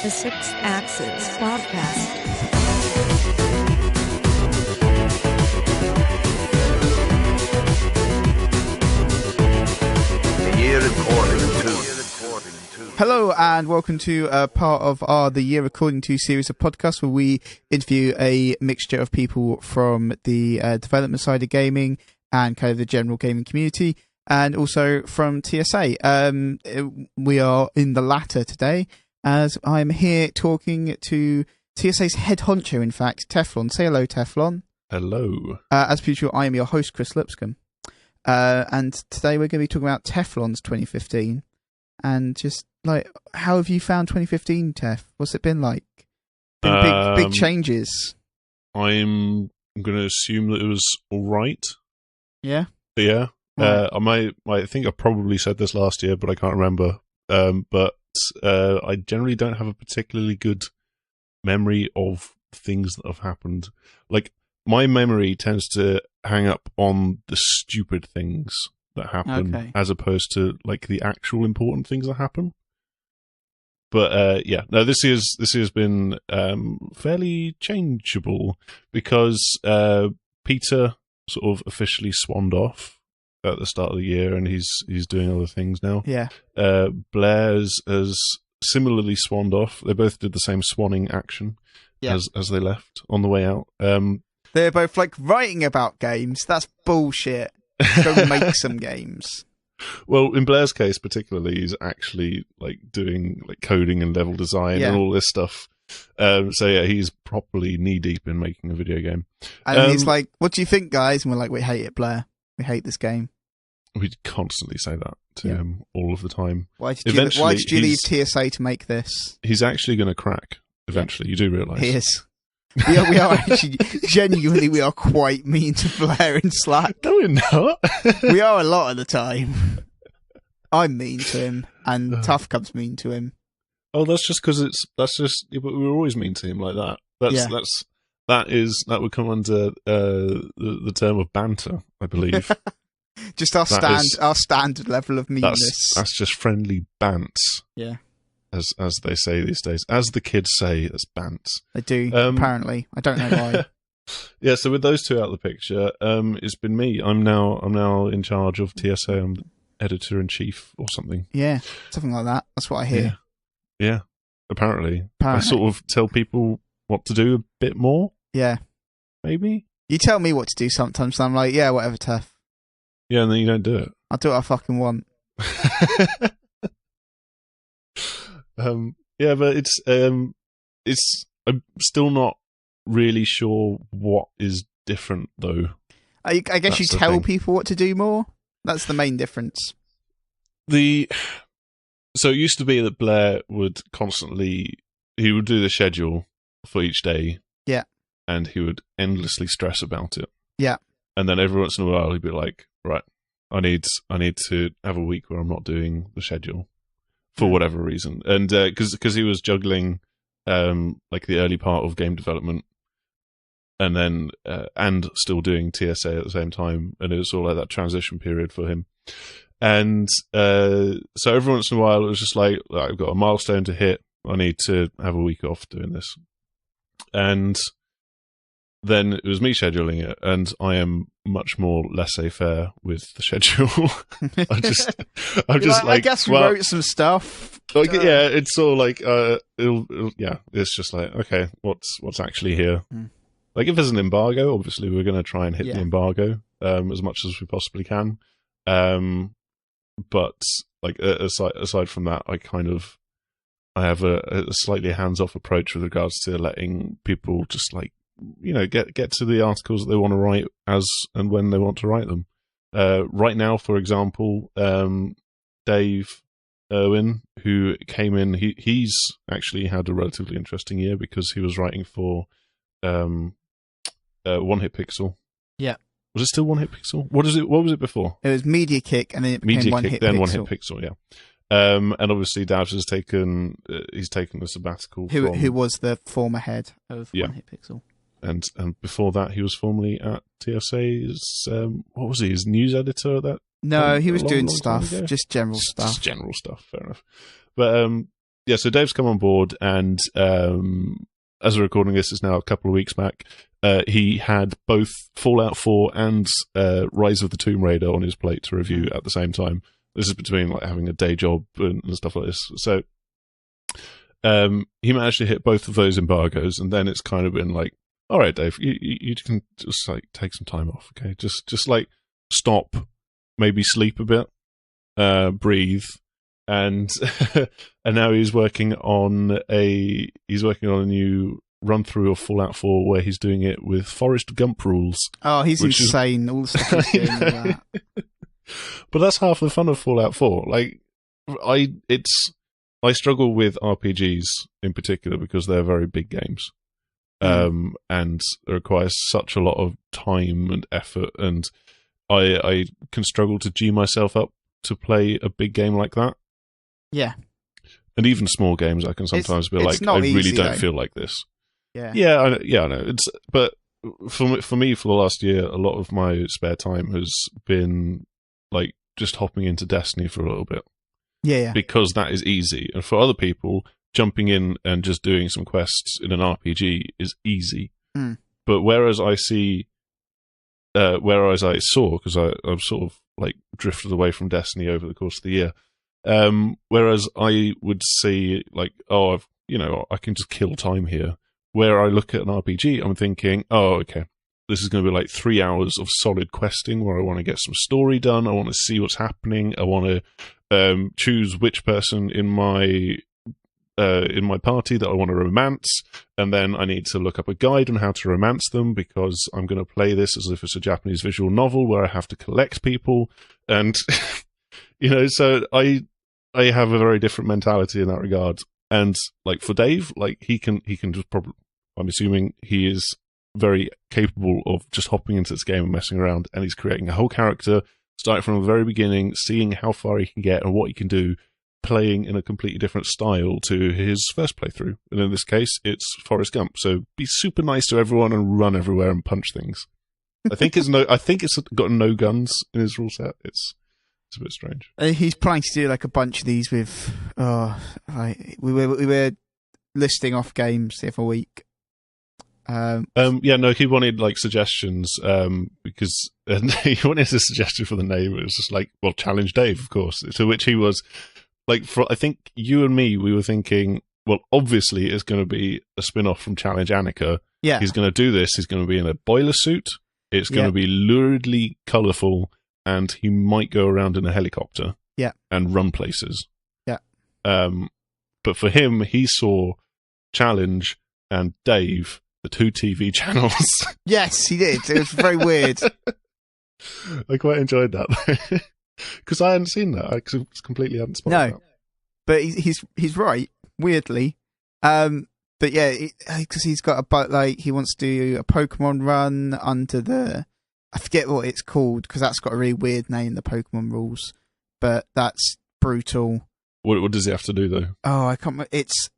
The Sixth Axis podcast. Hello and welcome to part of our The Year According To series of podcasts where we interview a mixture of people from the development side of gaming and kind of the general gaming community, and also from TSA. We are in the latter today, as I'm here talking to TSA's head honcho, in fact, Teflon. Say hello, Teflon. Hello. As usual, I am your host, Kris Lipscomb. And today we're going to be talking about Teflon's 2015. And just, like, how have you found 2015, Tef? What's it been like? Big changes. I'm going to assume that it was all right. Yeah? Yeah. Right. I think I probably said this last year, but I can't remember. But I generally don't have a particularly good memory of things that have happened. Like, my memory tends to hang up on the stupid things that happen, as opposed to like the actual important things that happen. But yeah, no, this has been fairly changeable because Peter sort of officially swanned off at the start of the year, and he's doing other things now. Yeah. Blair has similarly swanned off. They both did the same swanning action as they left on the way out. They're both like writing about games. That's bullshit. Go make some games. Well, in Blair's case particularly, he's actually like doing like coding and level design and all this stuff. So yeah, he's properly knee deep in making a video game. And he's like, "What do you think, guys?" And we're like, "We hate it, Blair. We hate this game." We constantly say that to him all of the time. Why did you leave TSA to make this? He's actually going to crack eventually. You do realise he is. We are actually genuinely. We are quite mean to Blair in Slack. No, we're not. We are a lot of the time. I'm mean to him, and Tough Cub's mean to him. Oh, that's just because but we're always mean to him like that. That would come under the term of banter, I believe. Just our standard level of meanness. That's just friendly bants. Yeah. As they say these days. As the kids say, it's bants. They do, apparently. I don't know why. Yeah, so with those two out of the picture, it's been me. I'm now in charge of TSA. I'm editor-in-chief or something. Yeah, something like that. That's what I hear. Yeah. Apparently. I sort of tell people what to do a bit more. Yeah. Maybe? You tell me what to do sometimes, and I'm like, yeah, whatever, Tef. Yeah, and then you don't do it. I'll do what I fucking want. Yeah, but it's I'm still not really sure what is different though. I guess you tell people what to do more. That's the main difference. So it used to be that Blair would he would do the schedule for each day. Yeah. And he would endlessly stress about it. Yeah. And then every once in a while he'd be like, right, I need to have a week where I'm not doing the schedule. For whatever reason, and because he was juggling like the early part of game development, and then and still doing TSA at the same time, and it was all like that transition period for him. And so every once in a while, it was just like I've got a milestone to hit. I need to have a week off doing this, and then it was me scheduling it, and I am much more laissez-faire with the schedule. I guess we wrote some stuff. Like, yeah, it's sort of like, it's just like, okay, what's actually here? Like, if there's an embargo, obviously we're going to try and hit the embargo as much as we possibly can. But like aside from that, I have a slightly hands-off approach with regards to letting people just like, get to the articles that they want to write as and when they want to write them. Right now, for example, Dave Irwin, who came in, he's actually had a relatively interesting year because he was writing for One Hit Pixel. Yeah. Was it still One Hit Pixel? What was it before? It was Media Kick, and then it became One Hit Pixel. One Hit Pixel, yeah. And obviously Davs has taken a sabbatical. Who was the former head of One Hit Pixel. And before that, he was formerly at TSA's, what was he, his news editor at that? No, he was doing stuff, just general stuff. Just general stuff, fair enough. But so Dave's come on board, and as we're recording this, is now a couple of weeks back. He had both Fallout 4 and Rise of the Tomb Raider on his plate to review at the same time. This is between like having a day job and stuff like this. So he managed to hit both of those embargoes, and then it's kind of been like, all right, Dave, you can just like take some time off, okay? Just like stop, maybe sleep a bit, breathe, and and now he's working on a new run through of Fallout 4 where he's doing it with Forrest Gump rules. Oh, he's insane! All the stuff he's doing with that. But that's half the fun of Fallout 4. Like, I struggle with RPGs in particular because they're very big games. And it requires such a lot of time and effort, and I can struggle to G myself up to play a big game like that. Yeah. And even small games, I can sometimes be like, I really don't feel like this. Yeah. I know. But for me, for the last year, a lot of my spare time has been like just hopping into Destiny for a little bit. Yeah. Because that is easy. And for other people, jumping in and just doing some quests in an RPG is easy. But whereas I saw, because I've sort of like drifted away from Destiny over the course of the year, whereas I would see like, oh, I can just kill time here. Where I look at an RPG, I'm thinking, oh, okay, this is going to be like 3 hours of solid questing where I want to get some story done. I want to see what's happening. I want to choose which person in my party that I want to romance, and then I need to look up a guide on how to romance them because I'm going to play this as if it's a Japanese visual novel where I have to collect people, and so I have a very different mentality in that regard. And like for Dave, like he can just probably, I'm assuming he is very capable of just hopping into this game and messing around, and he's creating a whole character, starting from the very beginning, seeing how far he can get and what he can do, playing in a completely different style to his first playthrough. And in this case, it's Forrest Gump. So be super nice to everyone and run everywhere and punch things. I think it's got no guns in his rule set. It's a bit strange. He's planning to do like a bunch of these with. We were listing off games the other week. He wanted like suggestions because he wanted a suggestion for the name. It was just like, well, Challenge Dave, of course. To which he was like, I think you and me, we were thinking, well, obviously it's going to be a spin-off from Challenge Annika. Yeah, he's going to do this. He's going to be in a boiler suit. It's going to be luridly colourful, and he might go around in a helicopter. Yeah, and run places. Yeah. But for him, he saw Challenge and Dave, the two TV channels. Yes, he did. It was very weird. I quite enjoyed that because I hadn't seen that. I completely hadn't spotted that. But he's right. Weirdly, but yeah, because he's got he wants to do a Pokemon run under the, I forget what it's called because that's got a really weird name, the Pokemon rules. But that's brutal. What does he have to do though? Oh, I can't. It's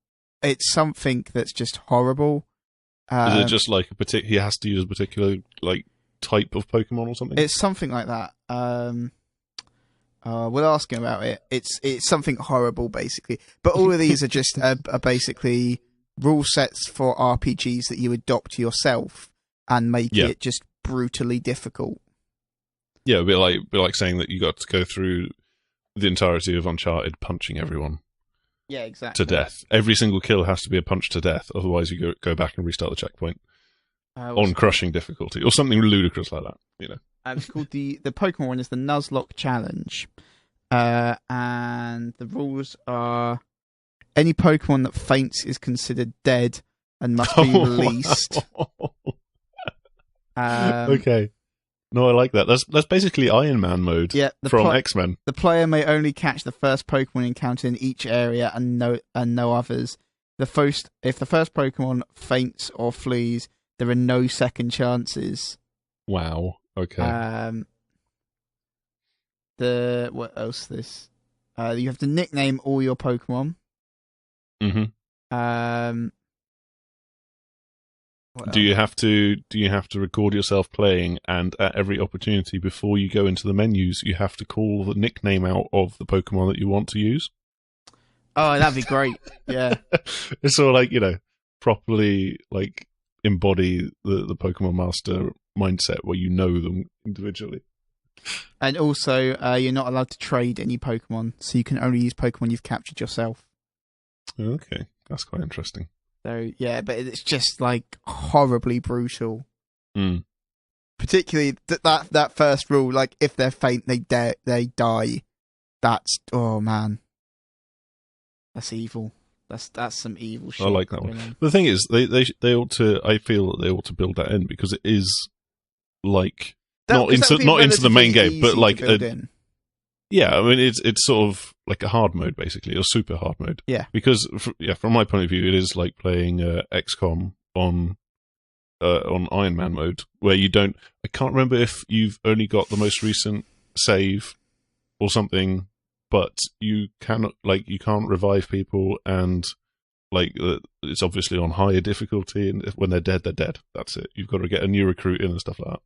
something that's just horrible. Is it just like he has to use a particular like type of Pokemon or something? It's something like that. We'll ask him about it. It's something horrible basically. But all of these are just are basically rule sets for RPGs that you adopt yourself and make it just brutally difficult. Yeah, it'd be like saying that you got to go through the entirety of Uncharted punching everyone. Yeah, exactly. To death. Every single kill has to be a punch to death, otherwise you go back and restart the checkpoint on crushing difficulty, or something ludicrous like that. It's called the Pokemon one is the Nuzlocke Challenge, and the rules are: any Pokemon that faints is considered dead and must be released. Okay. No, I like that. That's basically Iron Man mode from X-Men. The player may only catch the first Pokemon encountered in each area and no others. If the first Pokemon faints or flees, there are no second chances. Wow. Okay. What else? You have to nickname all your Pokemon. Mm-hmm. Do you have to record yourself playing, and at every opportunity before you go into the menus, you have to call the nickname out of the Pokemon that you want to use? Oh, that'd be great. Yeah. It's sort of like, properly like embody the Pokemon Master mindset where you know them individually. And also, you're not allowed to trade any Pokemon, so you can only use Pokemon you've captured yourself. Okay, that's quite interesting. So, yeah, but it's just, like, horribly brutal. Mm. Particularly that first rule, like, if they're faint, they die. That's, oh, man. That's evil. That's some evil shit. I like that one. The thing is, they ought to. I feel that they ought to build that in because it is like not into the main game, but like yeah. I mean, it's sort of like a hard mode basically, or super hard mode. Yeah. Because from my point of view, it is like playing XCOM on Iron Man mode, where you don't. I can't remember if you've only got the most recent save or something. But you can't revive people, and like it's obviously on higher difficulty, and when they're dead, they're dead. That's it. You've got to get a new recruit in and stuff like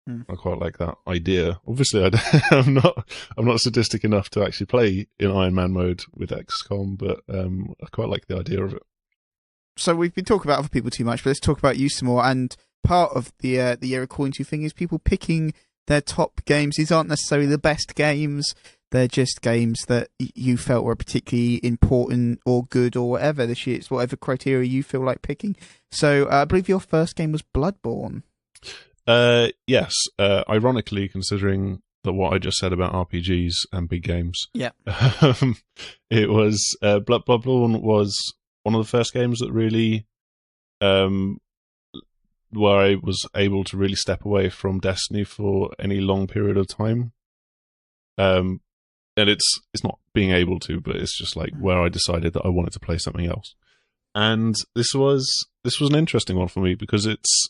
that. I quite like that idea. Obviously, I'm not sadistic enough to actually play in Iron Man mode with XCOM, but I quite like the idea of it. So we've been talking about other people too much, but let's talk about you some more. And part of the year according to thing is people picking their top games. These aren't necessarily the best games. They're just games that you felt were particularly important or good or whatever this year. It's whatever criteria you feel like picking. So I believe your first game was Bloodborne. Yes. Ironically, considering what I just said about RPGs and big games. Yeah. It was Bloodborne was one of the first games that really where I was able to really step away from Destiny for any long period of time. And it's not being able to, but it's just like where I decided that I wanted to play something else. And this was an interesting one for me because it's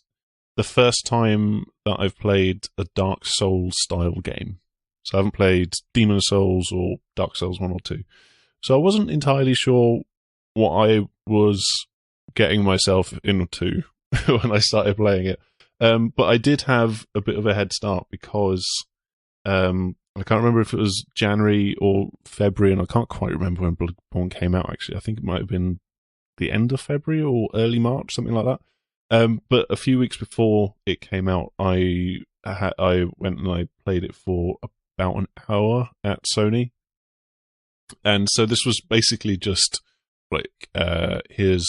the first time that I've played a Dark Souls style game. So I haven't played Demon Souls or Dark Souls 1 or 2. So I wasn't entirely sure what I was getting myself into when I started playing it. But I did have a bit of a head start because I can't remember if it was January or February, and I can't quite remember when Bloodborne came out, actually. I think it might have been the end of February or early March, something like that. But a few weeks before it came out, I went and I played it for about an hour at Sony. And so this was basically just like, here's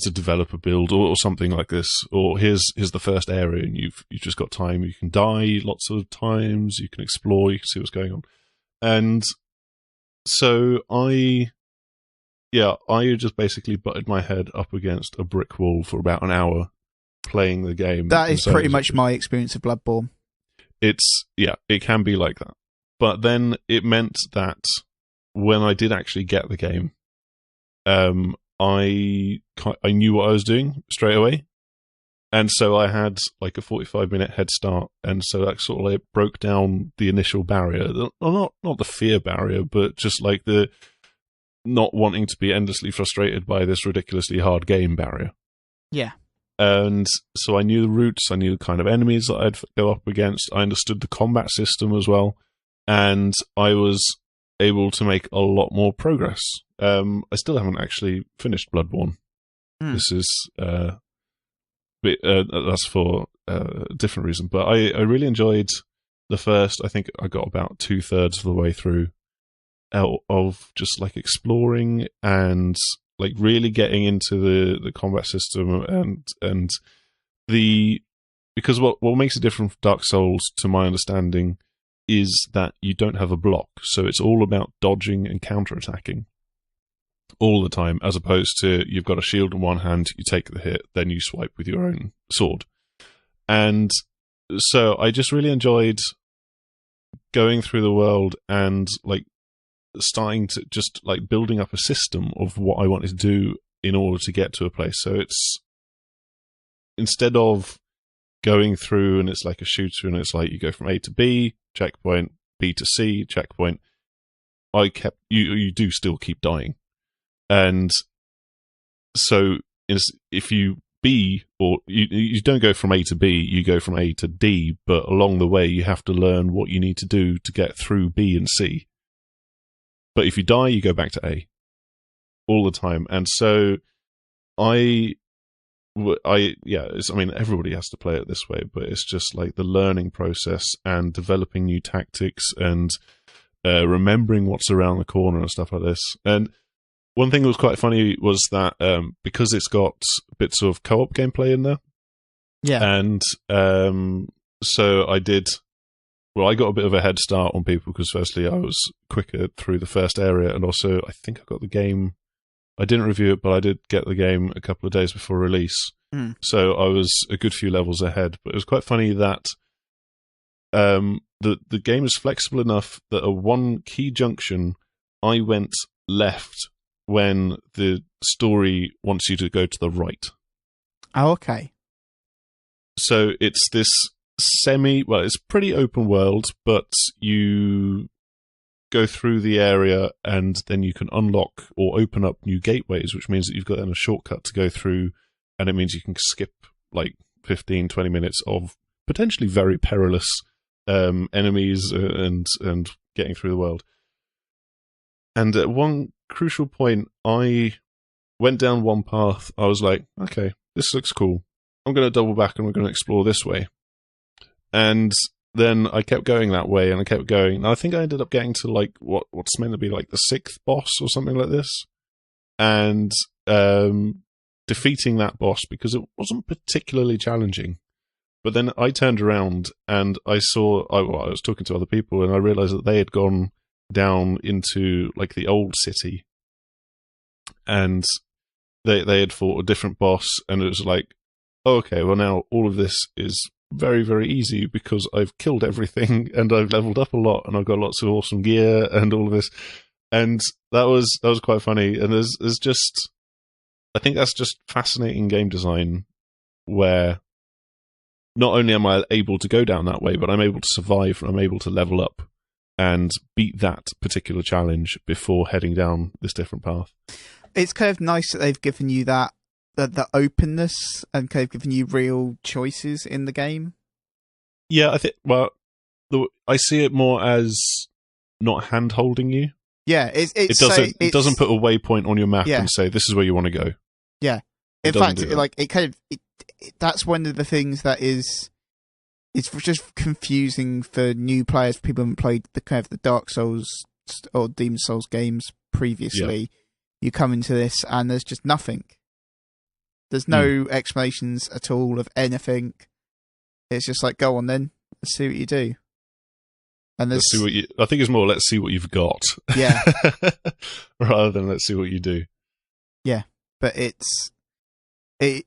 a developer build or something like this, or here's the first area, and you've just got time. You can die lots of times, you can explore, you can see what's going on. And so I just basically butted my head up against a brick wall for about an hour playing the game. That is pretty much my experience of Bloodborne. It can be like that. But then it meant that when I did actually get the game, I knew what I was doing straight away, and so I had like a 45-minute head start, and so that sort of like broke down the initial barrier. Not the fear barrier, but just like the not wanting to be endlessly frustrated by this ridiculously hard game barrier. Yeah. And so I knew the routes, I knew the kind of enemies that I'd go up against, I understood the combat system as well, and I was able to make a lot more progress. I still haven't actually finished Bloodborne. This is that's for a different reason, but I really enjoyed the first. I think I got about 2/3 of the way through of just like exploring and like really getting into the combat system and because what makes it different from Dark Souls, to my understanding, is that you don't have a block, so it's all about dodging and counterattacking all the time, as opposed to you've got a shield in one hand, you take the hit, then you swipe with your own sword. And so I just really enjoyed going through the world and like starting to just like building up a system of what I wanted to do in order to get to a place. So it's instead of going through and it's like a shooter and it's like you go from A to B, checkpoint, B to C, checkpoint, you do still keep dying. And so if you B, or you don't go from A to B, you go from A to D, but along the way you have to learn what you need to do to get through B and C. But if you die, you go back to A all the time. And so everybody has to play it this way, but it's just like the learning process and developing new tactics and remembering what's around the corner and stuff like this. And one thing that was quite funny was that because it's got bits of co-op gameplay in there, and so I got a bit of a head start on people because firstly I was quicker through the first area, and also I think I got the game. I didn't review it, but I did get the game a couple of days before release. So I was a good few levels ahead. But it was quite funny that the game is flexible enough that at one key junction, I went left when the story wants you to go to the right. Oh, okay. So it's this it's pretty open world, but you go through the area and then you can unlock or open up new gateways, which means that you've got then a shortcut to go through, and it means you can skip like 15, 20 minutes of potentially very perilous enemies and getting through the world. And at one crucial point, I went down one path. I was like, okay, this looks cool. I'm going to double back and we're going to explore this way. And then I kept going that way, and I kept going. And I think I ended up getting to like what's meant to be like the sixth boss or something like this, and defeating that boss because it wasn't particularly challenging. But then I turned around and I saw I was talking to other people, and I realized that they had gone down into like the old city, and they had fought a different boss, and it was like, oh, okay, well now all of this is very, very easy because I've killed everything and I've leveled up a lot and I've got lots of awesome gear and all of this. And that was quite funny. And there's just, I think that's just fascinating game design where not only am I able to go down that way, but I'm able to survive and I'm able to level up and beat that particular challenge before heading down this different path. It's kind of nice that they've given you that the openness and kind of giving you real choices in the game. Yeah, I think. Well, I see it more as not hand holding you. Yeah, it doesn't put a waypoint on your map and say this is where you want to go. Yeah, in fact, that's one of the things that it's just confusing for new players, people who haven't played the kind of the Dark Souls or Demon Souls games previously. Yeah. You come into this and there's just nothing. There's no explanations at all of anything. It's just like, go on then, let's see what you do. And let's see what I think it's more, let's see what you've got. Yeah. Rather than let's see what you do. Yeah, but it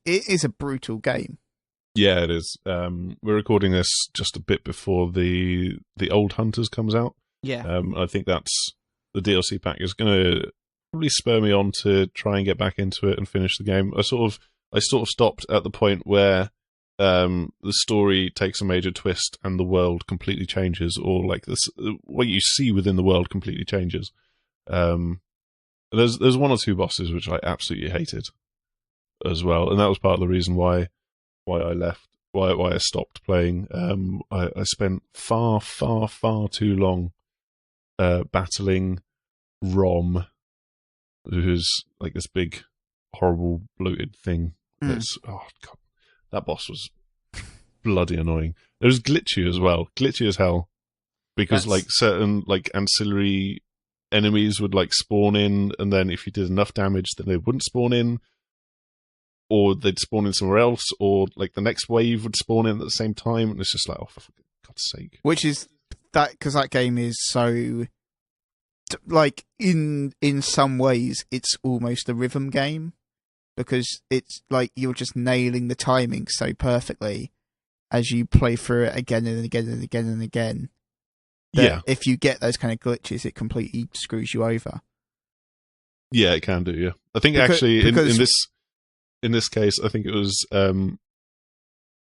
is a brutal game. Yeah, it is. We're recording this just a bit before the Old Hunters comes out. Yeah. I think that's the DLC pack is going to probably spur me on to try and get back into it and finish the game. I sort of stopped at the point where the story takes a major twist and the world completely changes, or like this, what you see within the world completely changes. There's one or two bosses which I absolutely hated as well, and that was part of the reason why I left, why I stopped playing. I spent far too long battling Rom, who's like this big, horrible, bloated thing. That's oh god, that boss was bloody annoying. It was glitchy as well, glitchy as hell, because like certain like ancillary enemies would like spawn in, and then if you did enough damage, then they wouldn't spawn in, or they'd spawn in somewhere else, or like the next wave would spawn in at the same time, and it's just like, oh, for God's sake. Which is that, because that game is so, like, in some ways, it's almost a rhythm game, because it's like you're just nailing the timing so perfectly as you play through it again and again and again and again. Yeah. If you get those kind of glitches, it completely screws you over. Yeah, it can do. Yeah, I think actually in this case, I think it was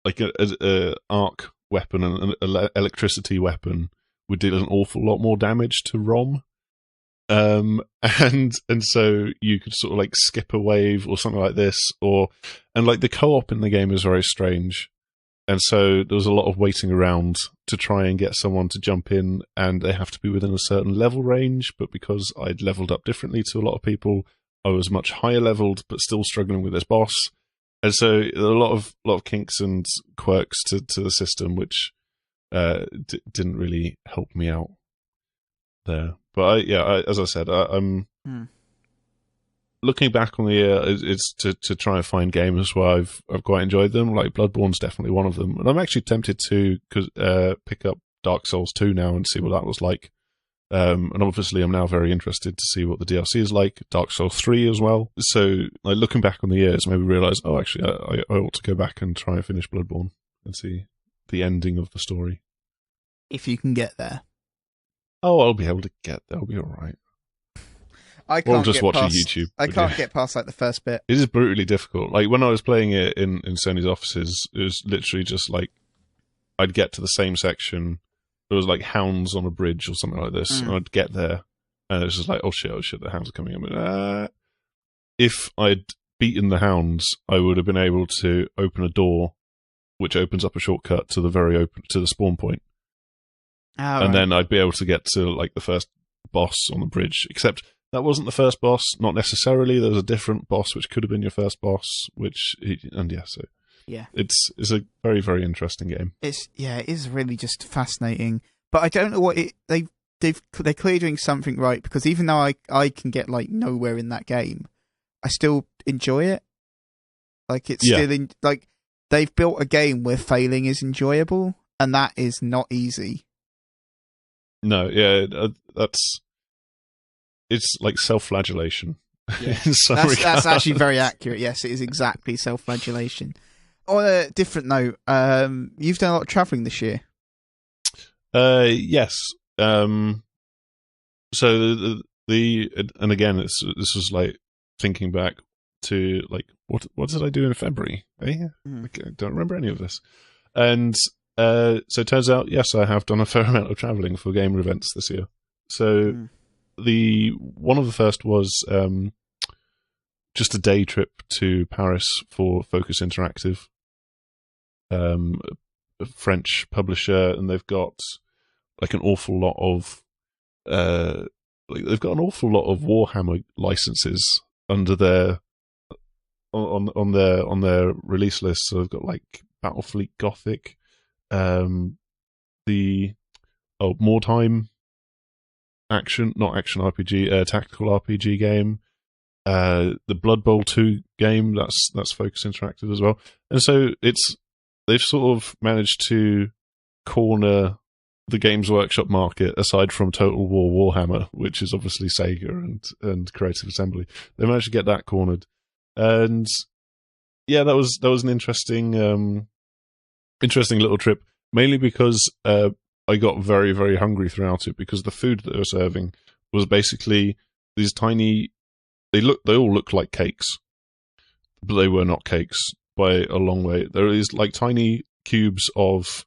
like a arc weapon and an electricity weapon would deal an awful lot more damage to Rom. And so you could sort of like skip a wave or something like this, and like the co-op in the game is very strange. And so there was a lot of waiting around to try and get someone to jump in, and they have to be within a certain level range. But because I'd leveled up differently to a lot of people, I was much higher leveled, but still struggling with this boss. And so a lot of kinks and quirks to the system, which didn't really help me out there. But as I said, I'm looking back on the year. It's to try and find games where I've quite enjoyed them. Like Bloodborne's definitely one of them, and I'm actually tempted to pick up Dark Souls 2 now and see what that was like. And obviously, I'm now very interested to see what the DLC is like. Dark Souls 3 as well. So, like looking back on the years, maybe realise, oh, actually, I ought to go back and try and finish Bloodborne and see the ending of the story. If you can get there. Oh, I'll be able to get there. I'll be all right. I can't or just get watching past, YouTube. I can't get past like the first bit. It is brutally difficult. Like when I was playing it in Sony's offices, it was literally just like I'd get to the same section. There was like hounds on a bridge or something like this, and I'd get there, and it was just like, oh shit, the hounds are coming in. If I'd beaten the hounds, I would have been able to open a door, which opens up a shortcut to the spawn point, and then I'd be able to get to like the first boss on the bridge. Except that wasn't the first boss, not necessarily. There was a different boss which could have been your first boss, Yeah, it's a very, very interesting game. It is really just fascinating. But I don't know what they're clearly doing something right, because even though I can get like nowhere in that game, I still enjoy it. Like it's still like they've built a game where failing is enjoyable, and that is not easy. No, it's like self-flagellation. Yeah. That's actually very accurate. Yes, it is exactly self-flagellation. On a different note, you've done a lot of travelling this year. Yes. So and again, this was like thinking back to like what did I do in February? I don't remember any of this. And so it turns out, yes, I have done a fair amount of travelling for gamer events this year. So one of the first was just a day trip to Paris for Focus Interactive, a French publisher, and they've got like an awful lot of Warhammer licenses under their on their release list. So they've got like Battlefleet Gothic, Wartime not action RPG, tactical RPG game, the Blood Bowl 2 game, that's Focus Interactive as well. And so they've sort of managed to corner the Games Workshop market, aside from Total War Warhammer, which is obviously Sega and Creative Assembly. They managed to get that cornered. And yeah, that was an interesting little trip, mainly because I got very, very hungry throughout it, because the food that they were serving was basically these tiny. They all look like cakes, but they were not cakes by a long way. There is like tiny cubes of,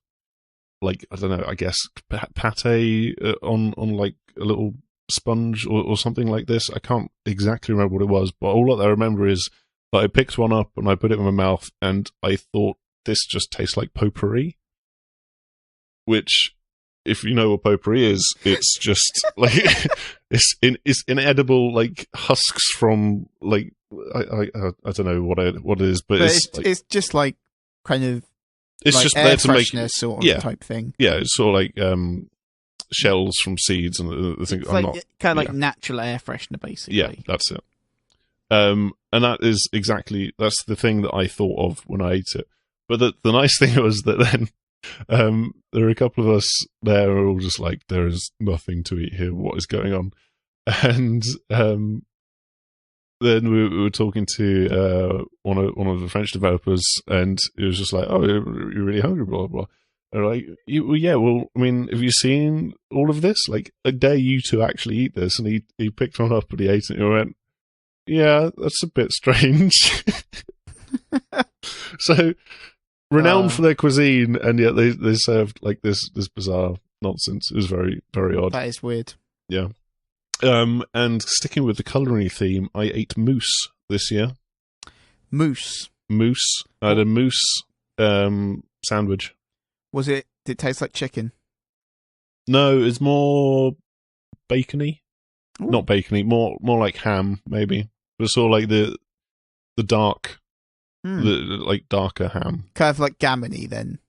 like, I don't know, I guess pate on like a little sponge or something like this. I can't exactly remember what it was, but all that I remember is that I picked one up and I put it in my mouth, and I thought, this just tastes like potpourri, which, if you know what potpourri is, it's just like it's inedible, like husks from like I don't know what it is, but it's just like kind of it's like just air there to make sort of type thing. Yeah, it's sort of like shells from seeds and the thing. It's like kind of like natural air freshener, basically. Yeah, that's it. And that's the thing that I thought of when I ate it. But the nice thing was that then there were a couple of us there who were all just like, there is nothing to eat here. What is going on? And then we were talking to one of the French developers, and it was just like, oh, you're really hungry, blah, blah, blah. And like, yeah, well, I mean, have you seen all of this? Like, I dare you to actually eat this. And he picked one up and he ate it, and he went, yeah, that's a bit strange. So, renowned for their cuisine, and yet they served like this bizarre nonsense. It was very, very odd. That is weird. Yeah. And sticking with the culinary theme, I ate moose this year. Moose. I had a moose sandwich. Did it taste like chicken? No, it's more bacony. Ooh. Not bacony, more like ham, maybe. But sort of like the dark, like darker ham. Kind of like gammon-y then.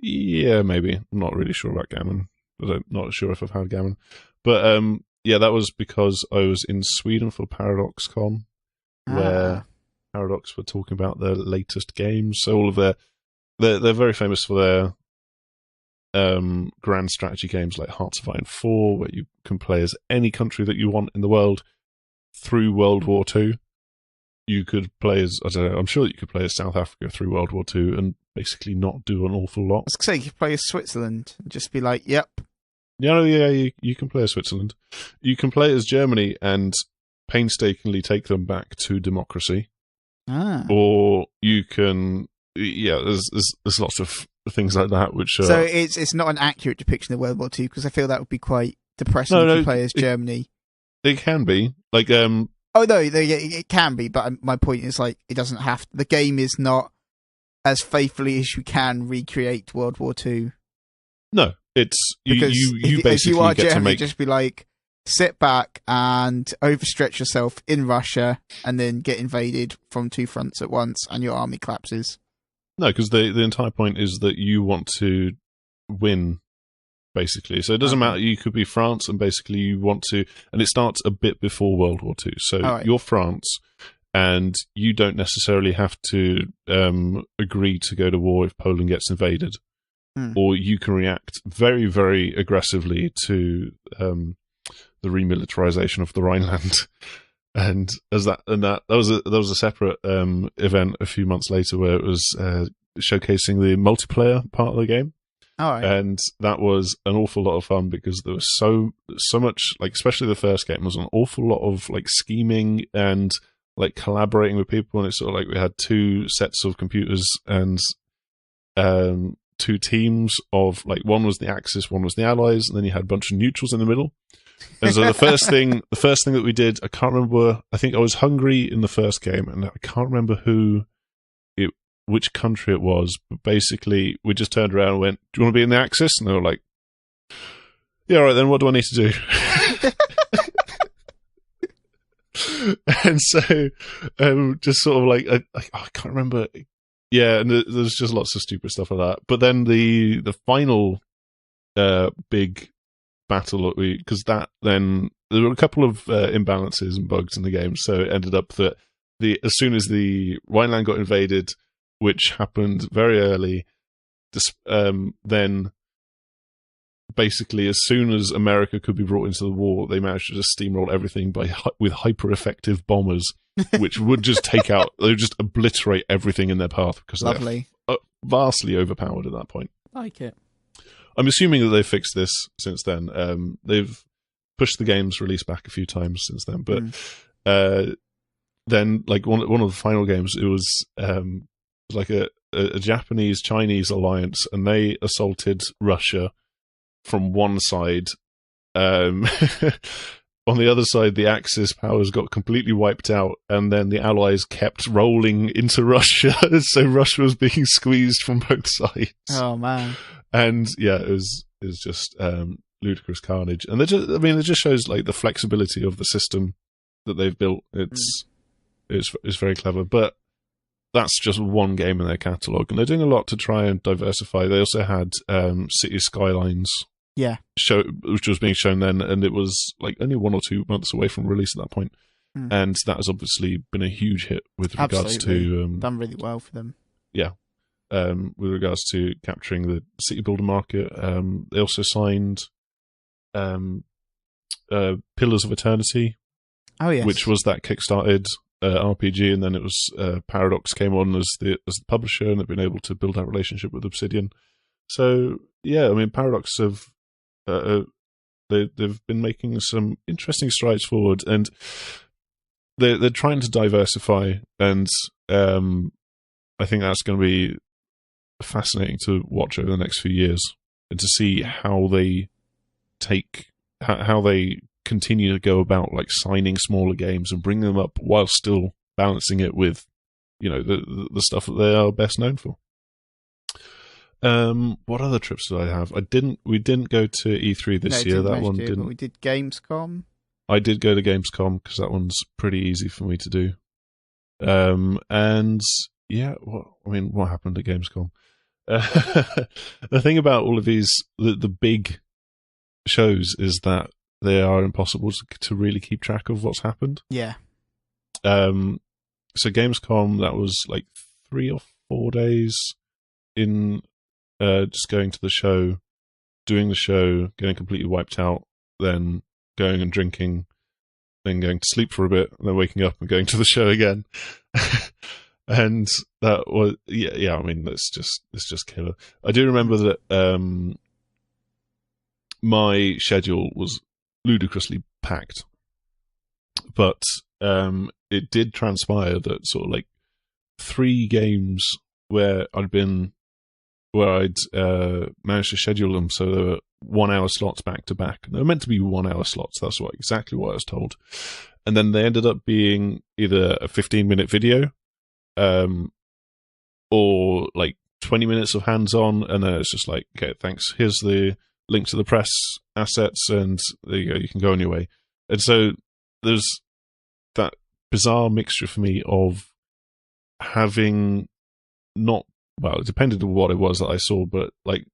Yeah, maybe. I'm not really sure about gammon. I'm not sure if I've had gammon. But yeah, that was because I was in Sweden for ParadoxCon, where Paradox were talking about their latest games. So all of they're very famous for their grand strategy games like Hearts of Iron 4, where you can play as any country that you want in the world through World War II. You could play as, I don't know, I'm sure that you could play as South Africa through World War II and basically not do an awful lot. I was going to say, you could play as Switzerland and just be like, yep. Yeah, you can play as Switzerland. You can play as Germany and painstakingly take them back to democracy. Or you can, there's lots of things like that, which so it's not an accurate depiction of World War II, because I feel that would be quite depressing to play as Germany. It can be like oh no, it can be, but my point is, like, it doesn't have to, the game is not as faithfully as you can recreate World War II. No, it's you basically if you are get Germany, to make, just be like, sit back and overstretch yourself in Russia and then get invaded from two fronts at once and your army collapses. No, because the entire point is that you want to win, basically. So it doesn't matter. You could be France, and basically you want to, and it starts a bit before World War II. So you're France, and you don't necessarily have to agree to go to war if Poland gets invaded, or you can react very, very aggressively to the remilitarization of the Rhineland. And that was a separate event a few months later where it was showcasing the multiplayer part of the game. And that was an awful lot of fun because there was so much, like, especially the first game was an awful lot of like scheming and like collaborating with people. And it's sort of like we had two sets of computers and two teams of, like, one was the Axis, one was the Allies, and then you had a bunch of neutrals in the middle. And so the first thing that we did, I can't remember, I think I was Hungary in the first game, and I can't remember which country it was, but basically we just turned around and went, do you want to be in the Axis? And they were like, yeah, all right, then what do I need to do? And so just sort of like, I can't remember. Yeah, and there's just lots of stupid stuff like that. But then the final big battle that because then there were a couple of imbalances and bugs in the game, so it ended up that as soon as the Rhineland got invaded, which happened very early, then basically as soon as America could be brought into the war, they managed to just steamroll everything with hyper-effective bombers, which would just they would just obliterate everything in their path because they're vastly overpowered at that point. Like it. I'm assuming that they've fixed this since then. They've pushed the game's release back a few times since then, but then, like, one of the final games, it was like a Japanese-Chinese alliance, and they assaulted Russia from one side. On the other side, the Axis powers got completely wiped out, and then the Allies kept rolling into Russia, so Russia was being squeezed from both sides. Oh man! And yeah, it was just ludicrous carnage, and it just shows like the flexibility of the system that they've built. It's very clever, but that's just one game in their catalog, and they're doing a lot to try and diversify. They also had City Skylines. Yeah, which was being shown then, and it was like only 1 or 2 months away from release at that point. And that has obviously been a huge hit with regards to done really well for them. Yeah, with regards to capturing the city builder market. They also signed Pillars of Eternity. Oh yes, which was that kickstarted RPG, and then it was Paradox came on as the publisher, and they've been able to build that relationship with Obsidian. So yeah, I mean, Paradox have they've been making some interesting strides forward, and they're trying to diversify, and I think that's going to be fascinating to watch over the next few years, and to see how they continue to go about, like, signing smaller games and bringing them up while still balancing it with, the stuff that they are best known for. What other trips did I have? We didn't go to E3 this year. That one didn't. But we did Gamescom. I did go to Gamescom because that one's pretty easy for me to do. And yeah, what happened at Gamescom? The thing about all of these, the big shows, is that they are impossible to really keep track of what's happened. Yeah. So Gamescom, that was like 3 or 4 days in just going to the show, doing the show, getting completely wiped out, then going and drinking, then going to sleep for a bit, and then waking up and going to the show again. And that was yeah. I mean, it's just killer. I do remember that my schedule was ludicrously packed, but it did transpire that sort of like 3 games where I'd managed to schedule them so they were 1-hour slots back to back. They were meant to be 1-hour slots. That's exactly what I was told. And then they ended up being either a 15-minute video, or like 20 minutes of hands-on, and then it's just like, okay, thanks. Here's the link to the press assets, and there you go. You can go on your way. And so there's that bizarre mixture for me of having it depended on what it was that I saw, but like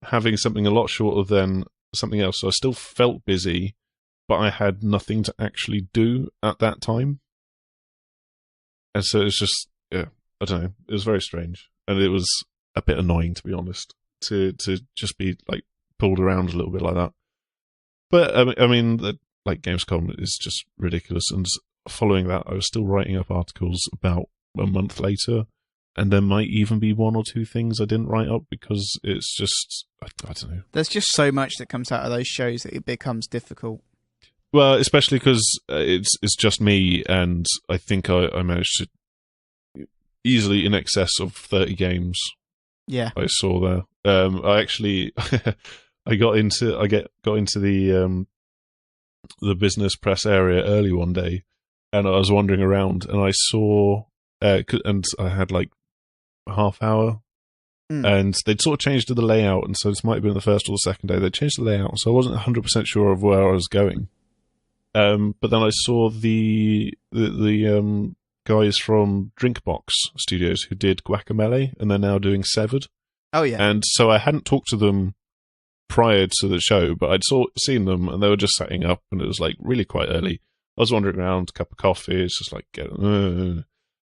having something a lot shorter than something else. So I still felt busy, but I had nothing to actually do at that time. And so it's just, yeah, I don't know. It was very strange. And it was a bit annoying, to be honest, to just be like pulled around a little bit like that. But I mean, like Gamescom is just ridiculous. And following that, I was still writing up articles about a month later. And there might even be 1 or 2 things I didn't write up because it's just, I don't know. There's just so much that comes out of those shows that it becomes difficult. Well, especially because it's just me, and I think I managed to easily in excess of 30 games. Yeah, I saw there. I actually I got into the business press area early one day, and I was wandering around, and I saw and I had like a half hour, and they'd sort of changed the layout, and so this might have been the first or the second day. They changed the layout, so I wasn't 100% sure of where I was going. But then I saw the guys from Drinkbox Studios who did Guacamelee, and they're now doing Severed. Oh yeah. And so I hadn't talked to them prior to the show, but I'd seen them, and they were just setting up, and it was like really quite early. I was wandering around, cup of coffee. It's just like and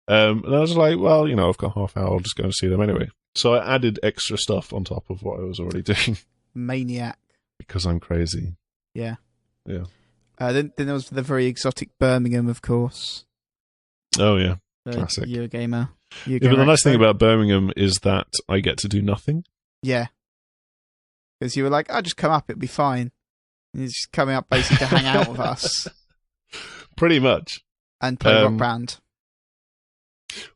I was like, well, I've got half hour. I'll just go and see them anyway. So I added extra stuff on top of what I was already doing. Maniac. Because I'm crazy. Yeah. Yeah. Then there was the very exotic Birmingham, of course. Oh, yeah. Classic. Eurogamer. But the nice thing about Birmingham is that I get to do nothing. Yeah. Because you were like, I'll just come up, it'll be fine. And you're just coming up basically to hang out with us. Pretty much. And play Rock Band.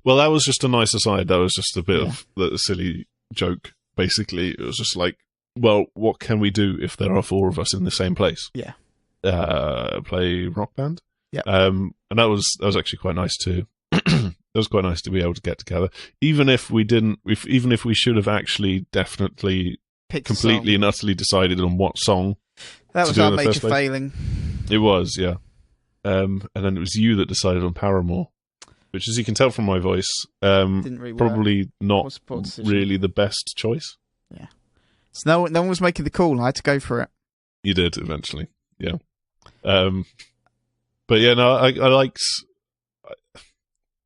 Well, that was just a nice aside. That was just a bit of a silly joke, basically. It was just like, well, what can we do if there are 4 of us in the same place? Yeah. Play Rock Band. Yeah. And that was actually quite nice too. It was quite nice to be able to get together, even if we should have actually definitely completely and utterly decided on what song. That was our major failing. It was, yeah. And then it was you that decided on Paramore, which, as you can tell from my voice, didn't really probably not really the best choice. Yeah. So no one was making the call. I had to go for it. You did eventually, yeah. But yeah, no, I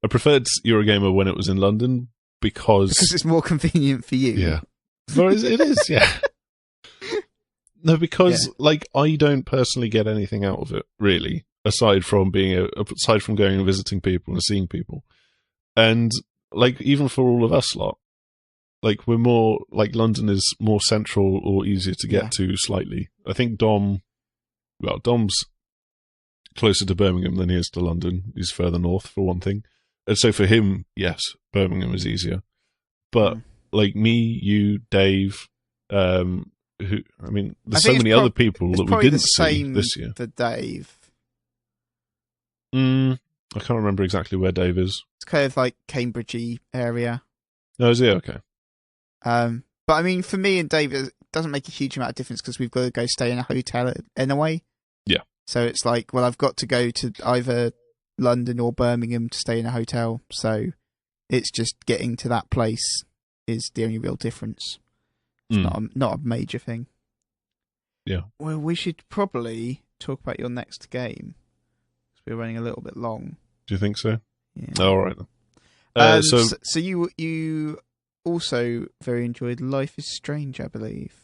preferred Eurogamer when it was in London because it's more convenient for you. Yeah, well, it is. Yeah. No, because I don't personally get anything out of it really, aside from going and visiting people and seeing people, and even for all of us lot, we're more London is more central or easier to get to slightly. I think Dom's closer to Birmingham than he is to London. He's further north, for one thing. And so for him, yes, Birmingham is easier. But me, you, Dave, there's so many other people that we didn't see this year. For Dave. I can't remember exactly where Dave is. It's kind of like Cambridgey area. No, is he? Okay. But I mean, for me and David, it doesn't make a huge amount of difference because we've got to go stay in a hotel anyway. Yeah. So it's like, well, I've got to go to either London or Birmingham to stay in a hotel. So it's just getting to that place is the only real difference. It's not a major thing. Yeah. Well, we should probably talk about your next game. We're running a little bit long. Do you think so? Yeah. All right then. So you also very enjoyed Life is Strange, I believe.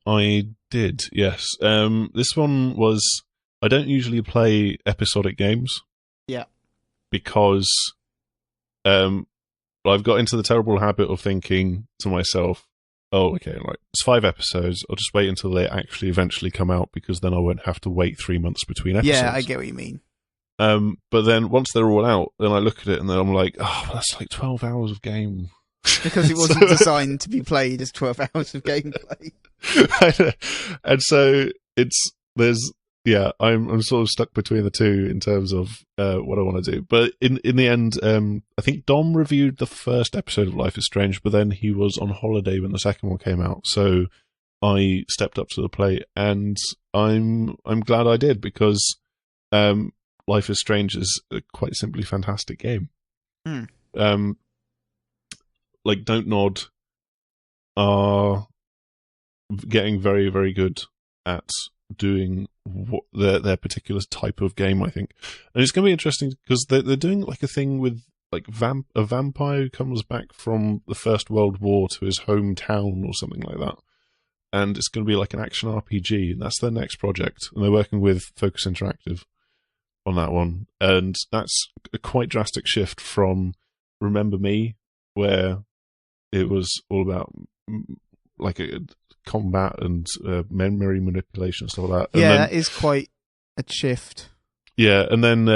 I did, yes. This one was... I don't usually play episodic games. Yeah. Because I've got into the terrible habit of thinking to myself, oh, okay, right, it's 5 episodes. I'll just wait until they actually eventually come out because then I won't have to wait 3 months between episodes. Yeah, I get what you mean. But then once they're all out, then I look at it and then I'm like, oh, that's like 12 hours of game. Because it wasn't designed to be played as 12 hours of gameplay. And so I'm sort of stuck between the two in terms of what I want to do. But in the end, I think Dom reviewed the first episode of Life is Strange, but then he was on holiday when the second one came out. So I stepped up to the plate, and I'm glad I did because Life is Strange is a quite simply fantastic game. Like Don't Nod are getting very, very good at doing what their particular type of game, I think. And it's going to be interesting because they're doing like a thing with like a vampire who comes back from the First World War to his hometown or something like that. And it's going to be like an action RPG, and that's their next project. And they're working with Focus Interactive on that one. And that's a quite drastic shift from Remember Me, where it was all about like a combat and memory manipulation and stuff like that. Yeah, and then, that is quite a shift. Yeah, and then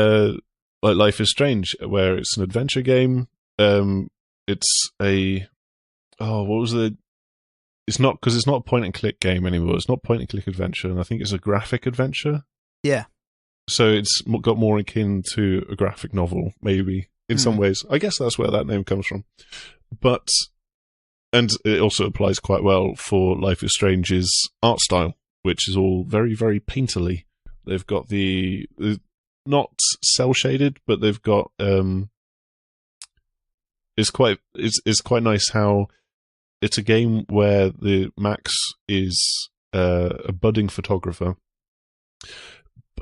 like Life is Strange, where it's an adventure game. It's a it's not, because it's not a point and click game anymore. It's not point and click adventure, and I think it's a graphic adventure. Yeah. So it's got more akin to a graphic novel, maybe in some ways. I guess that's where that name comes from. But and it also applies quite well for Life is Strange's art style, which is all very, very painterly. They've got the not cell shaded, but they've got it's quite nice how it's a game where the Max is a budding photographer,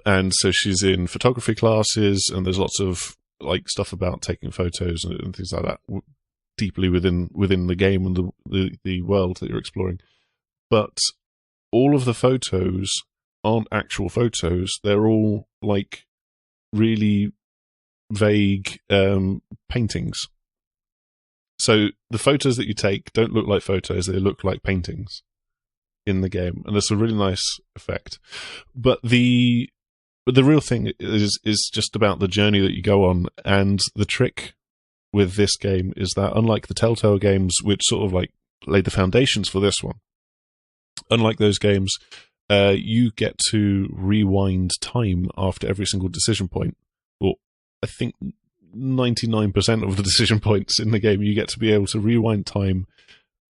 and so she's in photography classes, and there's lots of like stuff about taking photos and things like that deeply within the game and the world that you're exploring. But all of the photos aren't actual photos. They're all like really vague paintings. So the photos that you take don't look like photos, they look like paintings in the game. And it's a really nice effect. But the real thing is just about the journey that you go on. And the trick with this game is that, unlike the Telltale games, which sort of like laid the foundations for this one, unlike those games, you get to rewind time after every single decision point. Or I think 99% of the decision points in the game, you get to be able to rewind time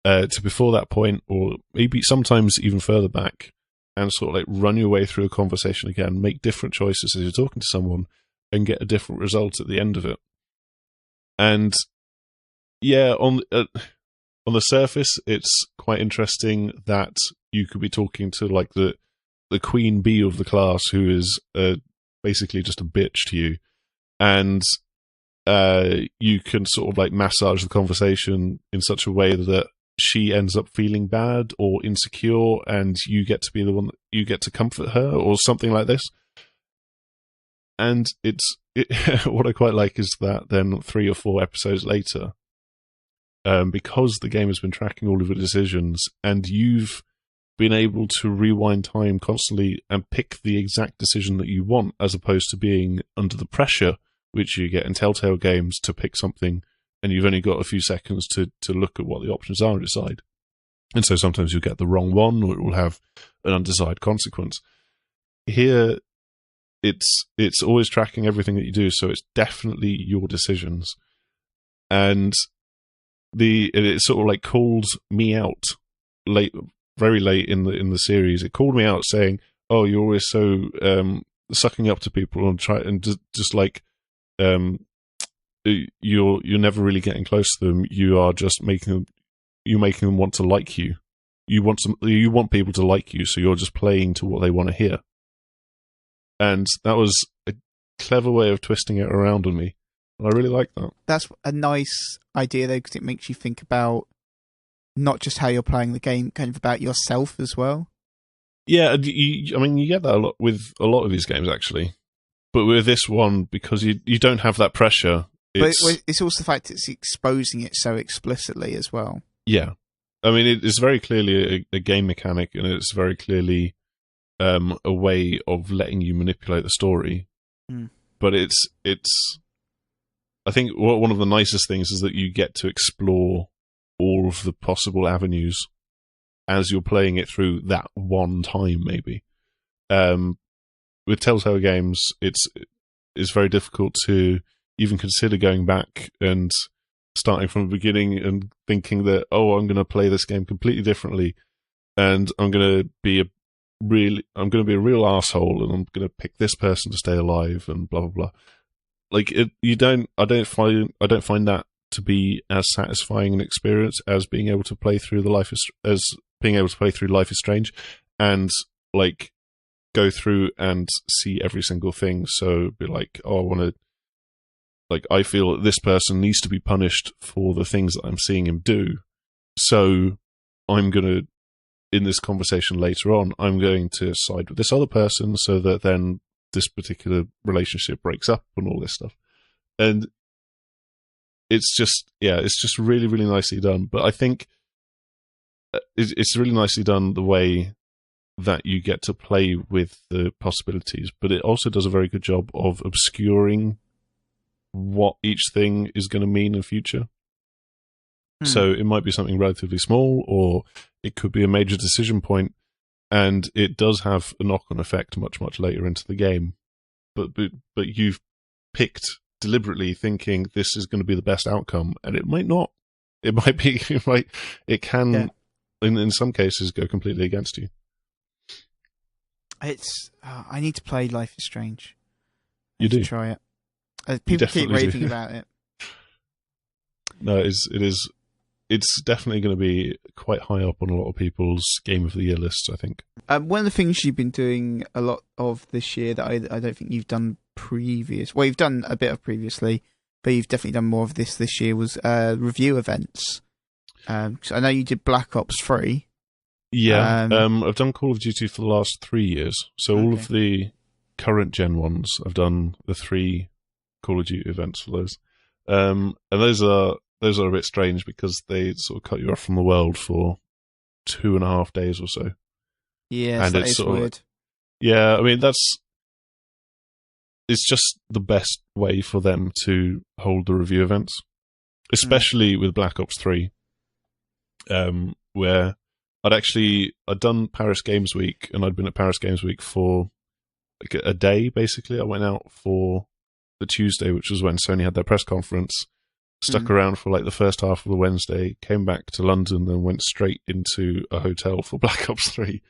to before that point, or maybe sometimes even further back, and sort of like run your way through a conversation again, make different choices as you're talking to someone, and get a different result at the end of it. And yeah, on the surface, it's quite interesting that you could be talking to like the queen bee of the class, who is basically just a bitch to you, and you can sort of like massage the conversation in such a way that she ends up feeling bad or insecure, and you get to be the one that you get to comfort her or something like this. And what I quite like is that then 3 or 4 episodes later, because the game has been tracking all of your decisions, and you've been able to rewind time constantly and pick the exact decision that you want, as opposed to being under the pressure which you get in Telltale games to pick something, and you've only got a few seconds to look at what the options are and decide. And so sometimes you'll get the wrong one, or it will have an undesired consequence. Here, it's always tracking everything that you do, so it's definitely your decisions. And it sort of like called me out very late in the series. It called me out saying, "Oh, you're always so sucking up to people and just like you're never really getting close to them. You are just making them want to like you. You want people to like you, so you're just playing to what they want to hear." And that was a clever way of twisting it around on me. And I really like that. That's a nice idea, though, because it makes you think about not just how you're playing the game, kind of about yourself as well. Yeah, you get that a lot with a lot of these games, actually. But with this one, because you don't have that pressure. But it's also the fact it's exposing it so explicitly as well. Yeah. I mean, it's very clearly a game mechanic, and it's very clearly a way of letting you manipulate the story. Mm. But it's I think one of the nicest things is that you get to explore all of the possible avenues as you're playing it through that one time, maybe. With Telltale games, it's very difficult to even consider going back and starting from the beginning and thinking that, oh, I'm going to play this game completely differently, and I'm going to be a real asshole, and I'm going to pick this person to stay alive, and blah blah blah. Like I don't find that to be as satisfying an experience as being able to play through Life is Strange, and like go through and see every single thing. So be like, oh, I want to. Like, I feel that this person needs to be punished for the things that I'm seeing him do. So I'm going to, in this conversation later on, I'm going to side with this other person so that then this particular relationship breaks up and all this stuff. And it's just really, really nicely done. But I think it's really nicely done the way that you get to play with the possibilities. But it also does a very good job of obscuring what each thing is going to mean in future. So it might be something relatively small, or it could be a major decision point, and it does have a knock-on effect much, much later into the game. But you've picked deliberately thinking this is going to be the best outcome, and it might not. It might be. It can, in some cases, go completely against you. It's. I need to play Life is Strange. You do. Try it. People keep raving about it. No, it's definitely going to be quite high up on a lot of people's Game of the Year lists, I think. One of the things you've been doing a lot of this year that I don't think you've done well, you've done a bit of previously, but you've definitely done more of this year, was review events. So I know you did Black Ops 3. Yeah, I've done Call of Duty for the last 3 years. So all of the current gen ones, I've done the 3 Call of Duty events for those. And those are a bit strange because they sort of cut you off from the world for 2.5 days or so. Yeah, and it's weird. Yeah, I mean it's just the best way for them to hold the review events, especially with Black Ops 3, where I'd done Paris Games Week, and I'd been at Paris Games Week for like a day, basically. I went out for the Tuesday, which was when Sony had their press conference, stuck around for like the first half of the Wednesday, came back to London, then went straight into a hotel for Black Ops 3.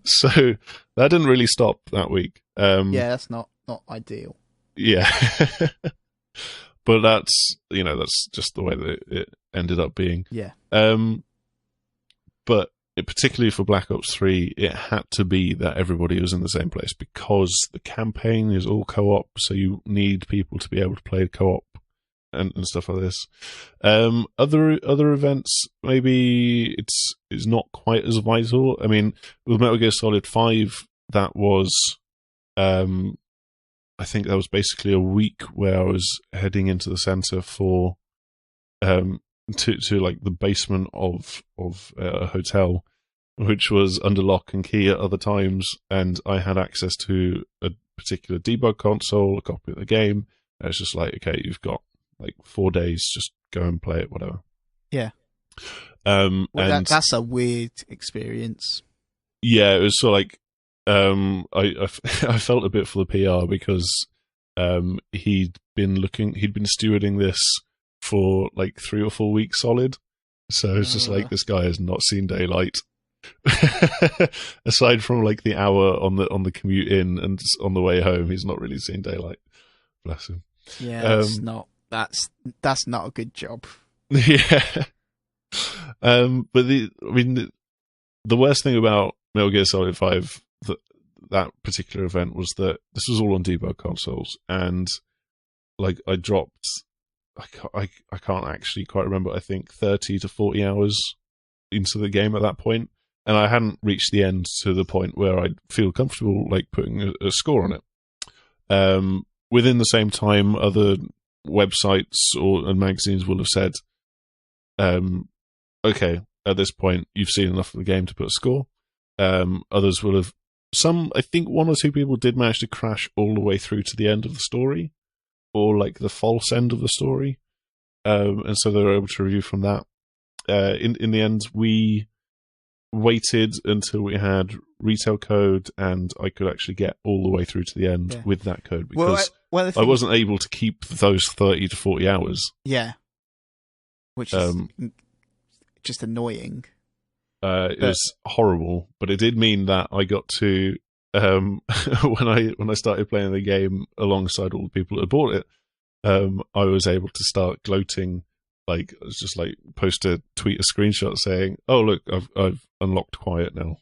So that didn't really stop that week. Yeah, that's not ideal. Yeah. But that's just the way that it ended up being. Yeah. But particularly for Black Ops 3, it had to be that everybody was in the same place because the campaign is all co-op, so you need people to be able to play co-op and stuff like this. Other events, maybe it's not quite as vital. I mean, with Metal Gear Solid 5, that was, I think that was basically a week where I was heading into the center for to like the basement of a hotel, which was under lock and key at other times, and I had access to a particular debug console, a copy of the game. And it's just like, okay, you've got like 4 days, just go and play it, whatever. Yeah. And that's a weird experience. Yeah, it was sort of like I felt a bit for the PR because he'd been stewarding this for like 3 or 4 weeks solid. So it's just like, this guy has not seen daylight. Aside from like the hour on the commute in and on the way home, he's not really seen daylight. Bless him. Yeah, that's not a good job. Yeah. But the worst thing about Metal Gear Solid 5, that particular event, was that this was all on debug consoles, and like I dropped, I can't actually quite remember, I think 30 to 40 hours into the game at that point, and I hadn't reached the end to the point where I'd feel comfortable like putting a score on it. Within the same time, other websites and magazines will have said, okay, at this point you've seen enough of the game to put a score. Others will have, I think 1 or 2 people did manage to crash all the way through to the end of the story, or like the false end of the story, and so they were able to review from that. In the end, we waited until we had retail code and I could actually get all the way through to the end with that code, because I wasn't able to keep those 30 to 40 hours. Yeah. Which is just annoying. It was horrible, but it did mean that I got to, when I started playing the game alongside all the people that had bought it, I was able to start gloating. Like, I was just like, tweet a screenshot saying, "Oh look, I've unlocked quiet now."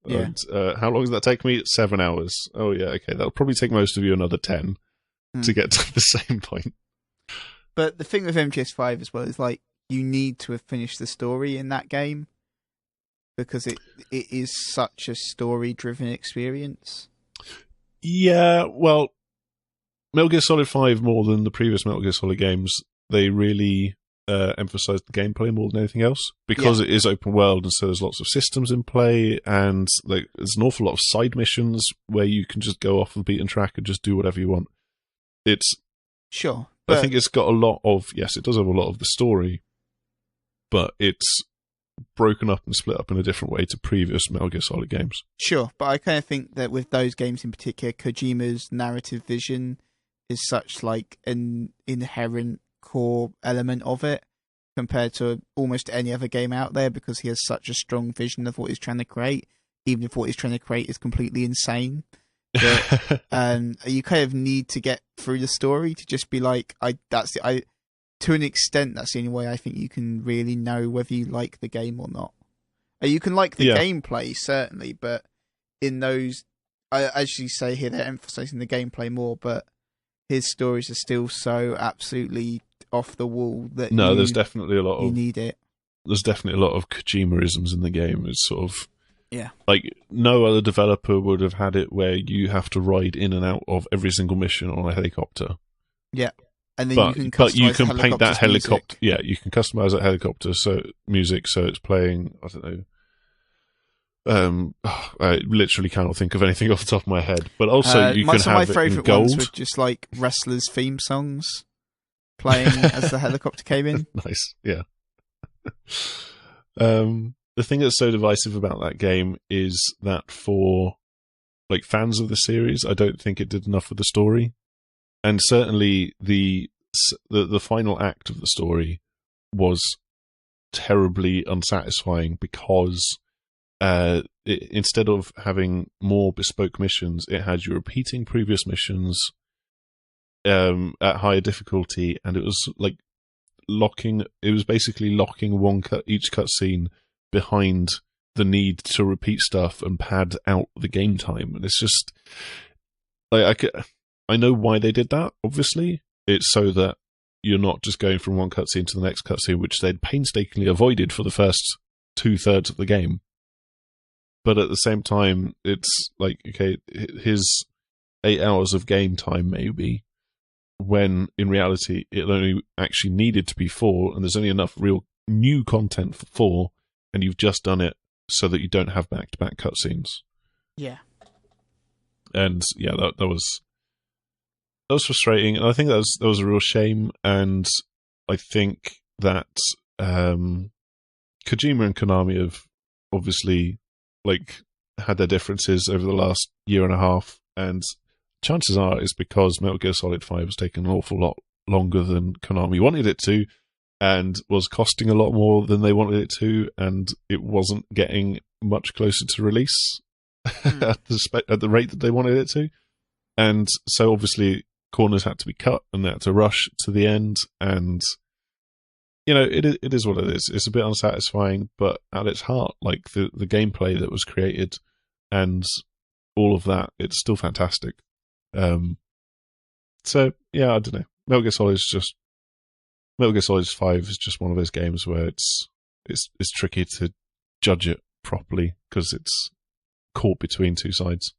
Yeah. And, how long does that take me? 7 hours. Oh yeah, okay. That'll probably take most of you another 10 to get to the same point. But the thing with MGS5 as well is, like, you need to have finished the story in that game, because it is such a story-driven experience. Yeah, well, Metal Gear Solid 5, more than the previous Metal Gear Solid games, they really emphasized the gameplay more than anything else, because it is open world, and so there's lots of systems in play, and like there's an awful lot of side missions where you can just go off the beaten track and just do whatever you want. It's sure, I think it's got a lot of, yes, it does have a lot of the story, but it's broken up and split up in a different way to previous Metal Gear Solid games. Sure, but I kind of think that with those games in particular, Kojima's narrative vision is such like an inherent core element of it compared to almost any other game out there, because he has such a strong vision of what he's trying to create, even if what he's trying to create is completely insane. But, you kind of need to get through the story to just be like, to an extent, that's the only way I think you can really know whether you like the game or not. You can like the gameplay, certainly, but in those, as you say here, they're emphasizing the gameplay more, but his stories are still so absolutely off the wall that there's definitely a lot of, you need it. There's definitely a lot of Kojima-isms in the game. It's sort of, yeah, like no other developer would have had it where you have to ride in and out of every single mission on a helicopter. Yeah. And then you can paint that helicopter. Music. Yeah, you can customize that helicopter music so it's playing. I don't know. I literally cannot think of anything off the top of my head. But also, you can have my it favourite in gold. ones were just like wrestlers' theme songs playing as the helicopter came in. Nice, yeah. The thing that's so divisive about that game is that for like fans of the series, I don't think it did enough with the story. And certainly the final act of the story was terribly unsatisfying, because instead of having more bespoke missions, it had you repeating previous missions at higher difficulty, and it was like basically locking each cutscene behind the need to repeat stuff and pad out the game time. And it's just like I know why they did that, obviously. It's so that you're not just going from one cutscene to the next cutscene, which they'd painstakingly avoided for the first 2/3 of the game. But at the same time, it's like, okay, his 8 hours of game time maybe, when in reality it only actually needed to be 4, and there's only enough real new content for 4, and you've just done it so that you don't have back-to-back cutscenes. Yeah. And yeah, that was frustrating, and I think that was a real shame. And I think that Kojima and Konami have obviously like had their differences over the last year and a half, and chances are it's because Metal Gear Solid 5 has taken an awful lot longer than Konami wanted it to, and was costing a lot more than they wanted it to, and it wasn't getting much closer to release at the rate that they wanted it to. And so obviously corners had to be cut, and they had to rush to the end, and it is what it is. It's a bit unsatisfying, but at its heart, like the gameplay that was created and all of that, it's still fantastic. So yeah, I don't know. Metal Gear Solid 5 is just one of those games where it's tricky to judge it properly because it's caught between two sides.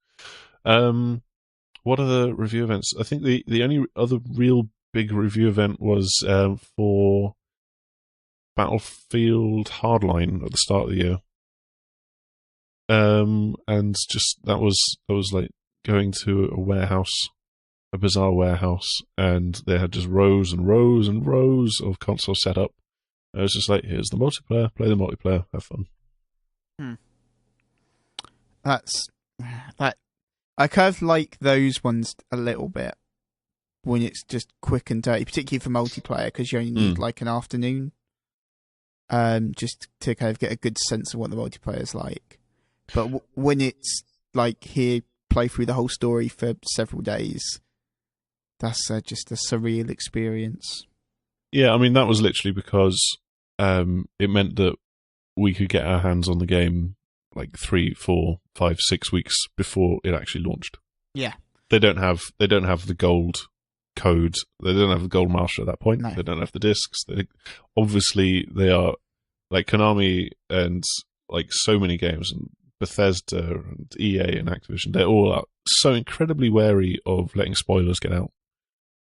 What are the review events? I think the only other real big review event was for Battlefield Hardline at the start of the year. And just that was like going to a bizarre warehouse, and they had just rows and rows and rows of console setup. I was just like, here's the multiplayer, play the multiplayer, have fun. I kind of like those ones a little bit when it's just quick and dirty, particularly for multiplayer, because you only need like an afternoon, just to kind of get a good sense of what the multiplayer is like. But when it's like here, play through the whole story for several days, that's just a surreal experience. Yeah, I mean, that was literally because it meant that we could get our hands on the game like 3, 4, 5, 6 weeks before it actually launched. Yeah. They don't have the gold code. They don't have the gold master at that point. No. They don't have the discs. Obviously, they are like Konami and like so many games, and Bethesda and EA and Activision. They're all so incredibly wary of letting spoilers get out.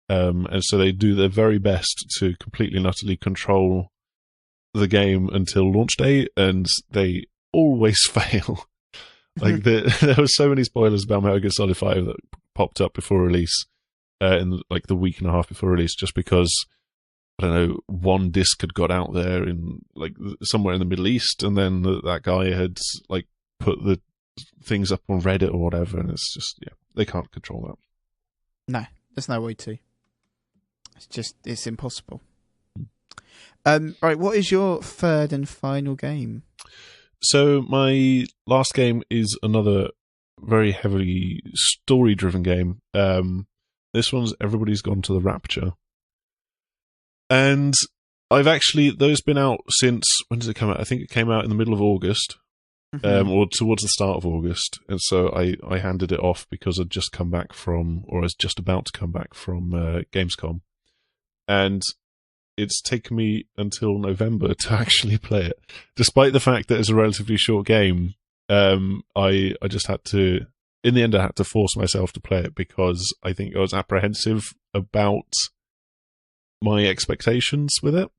And so they do their very best to completely and utterly control the game until launch day, and they always fail. Like there were so many spoilers about Metal Gear Solid 5 that popped up before release, in like the week and a half before release, just because I don't know, one disc had got out there in like somewhere in the Middle East, and then that guy had like put the things up on Reddit or whatever, and it's just they can't control that. No, there's no way to. It's impossible. Right, what is your third and final game? So my last game is another very heavily story-driven game. This one's Everybody's Gone to the Rapture. And those been out since, when did it come out? I think it came out in the middle of August, or towards the start of August. And so I handed it off because I'd just come back from, or I was just about to come back from Gamescom. And it's taken me until November to actually play it. Despite the fact that it's a relatively short game, I just had to, in the end, I had to force myself to play it because I think I was apprehensive about my expectations with it.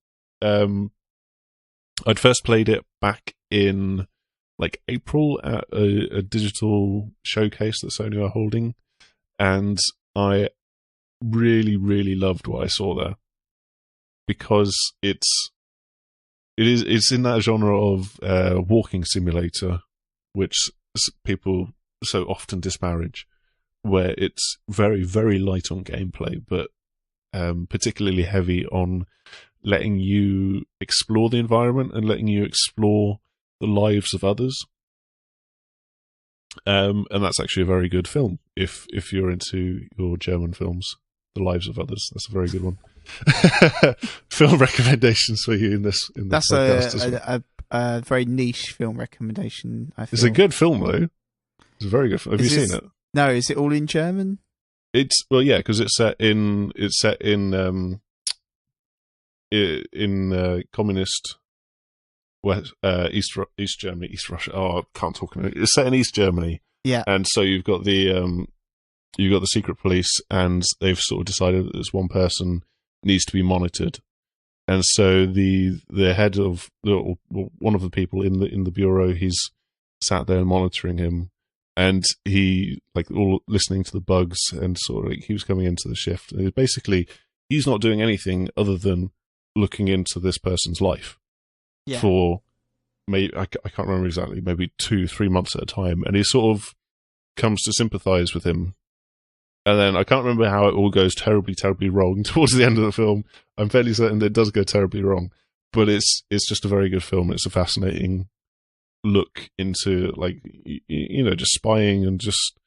I'd first played it back in like April at a digital showcase that Sony are holding, and I really, really loved what I saw there because it's in that genre of walking simulator, which people so often disparage, where it's very, very light on gameplay, but particularly heavy on letting you explore the environment and letting you explore the lives of others. And that's actually a very good film if you're into your German films. The Lives of Others. That's a very good one. Film recommendations for you in this podcast as well. A very niche film recommendation, I feel. It's a good film, though. It's a very good film. Have you seen it? No, is it all in German? Because it's set in communist East Germany, East Russia. Oh, I can't talk. It's set in East Germany. Yeah, and so you've got the secret police, and they've sort of decided that this one person needs to be monitored, and so the head of one of the people in the bureau, he's sat there monitoring him, and he like all listening to the bugs, and sort of like he was coming into the shift. And basically, he's not doing anything other than looking into this person's life for maybe I can't remember exactly, maybe 2-3 months at a time, and he sort of comes to sympathize with him. And then I can't remember how it all goes terribly, terribly wrong towards the end of the film. I'm fairly certain that it does go terribly wrong, but it's just a very good film. It's a fascinating look into, like, just spying and just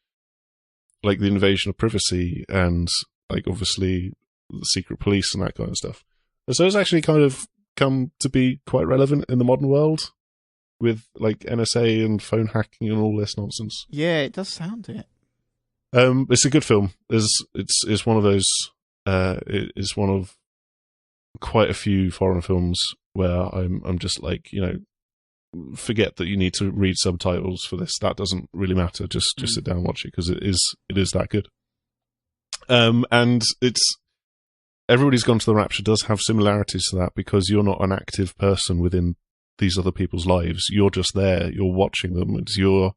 like the invasion of privacy and, like, obviously the secret police and that kind of stuff. And so it's actually kind of come to be quite relevant in the modern world with, like, NSA and phone hacking and all this nonsense. Yeah, it does sound it. It's a good film. It's one of those. It's one of quite a few foreign films where I'm just like, forget that you need to read subtitles for this. That doesn't really matter. Just sit down and watch it, because it is that good. And Everybody's Gone to the Rapture does have similarities to that, because you're not an active person within these other people's lives. You're just there. You're watching them, and you're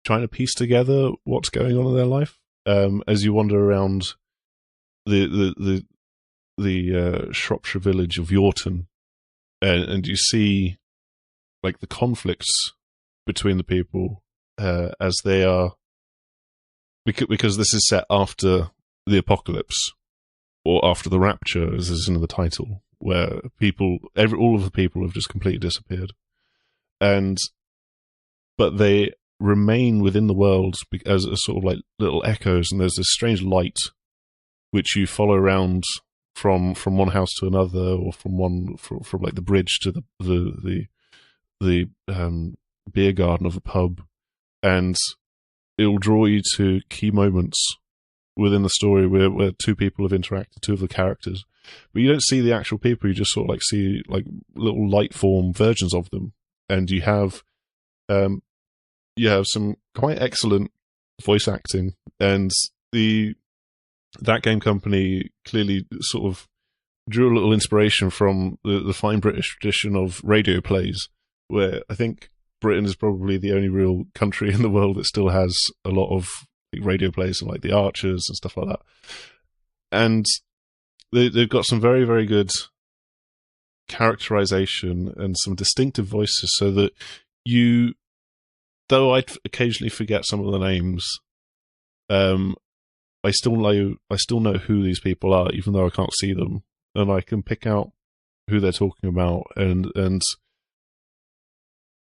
trying to piece together what's going on in their life as you wander around the Shropshire village of Yorton, and you see, like, the conflicts between the people as they are, because this is set after the apocalypse, or after the rapture, as is in the title, where all of the people have just completely disappeared, but they remain within the world as a sort of like little echoes, and there's this strange light which you follow around from one house to another, or from like the bridge to the beer garden of a pub, and it will draw you to key moments within the story where two people have interacted, two of the characters, but you don't see the actual people. You just sort of like see like little light form versions of them, and you have some quite excellent voice acting, and that game company clearly sort of drew a little inspiration from the fine British tradition of radio plays, where I think Britain is probably the only real country in the world that still has a lot of radio plays, and like The Archers and stuff like that. And they've got some very, very good characterization and some distinctive voices, so that though I'd occasionally forget some of the names, I still know who these people are, even though I can't see them, and I can pick out who they're talking about, and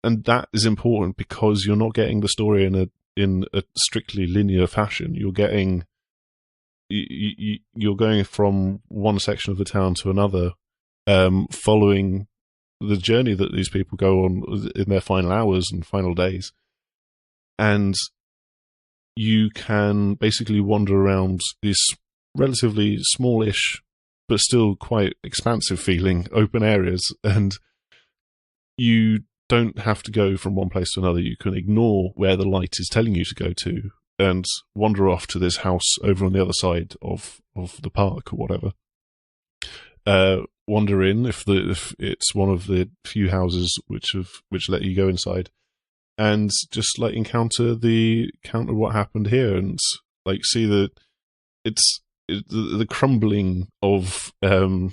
that is important, because you're not getting the story in a strictly linear fashion. You're getting you're going from one section of the town to another, following the journey that these people go on in their final hours and final days, and you can basically wander around this relatively smallish but still quite expansive feeling open areas, and you don't have to go from one place to another. You can ignore where the light is telling you to go to and wander off to this house over on the other side of the park or whatever. Wander in if it's one of the few houses which let you go inside, and just like encounter what happened here, and like see the crumbling of the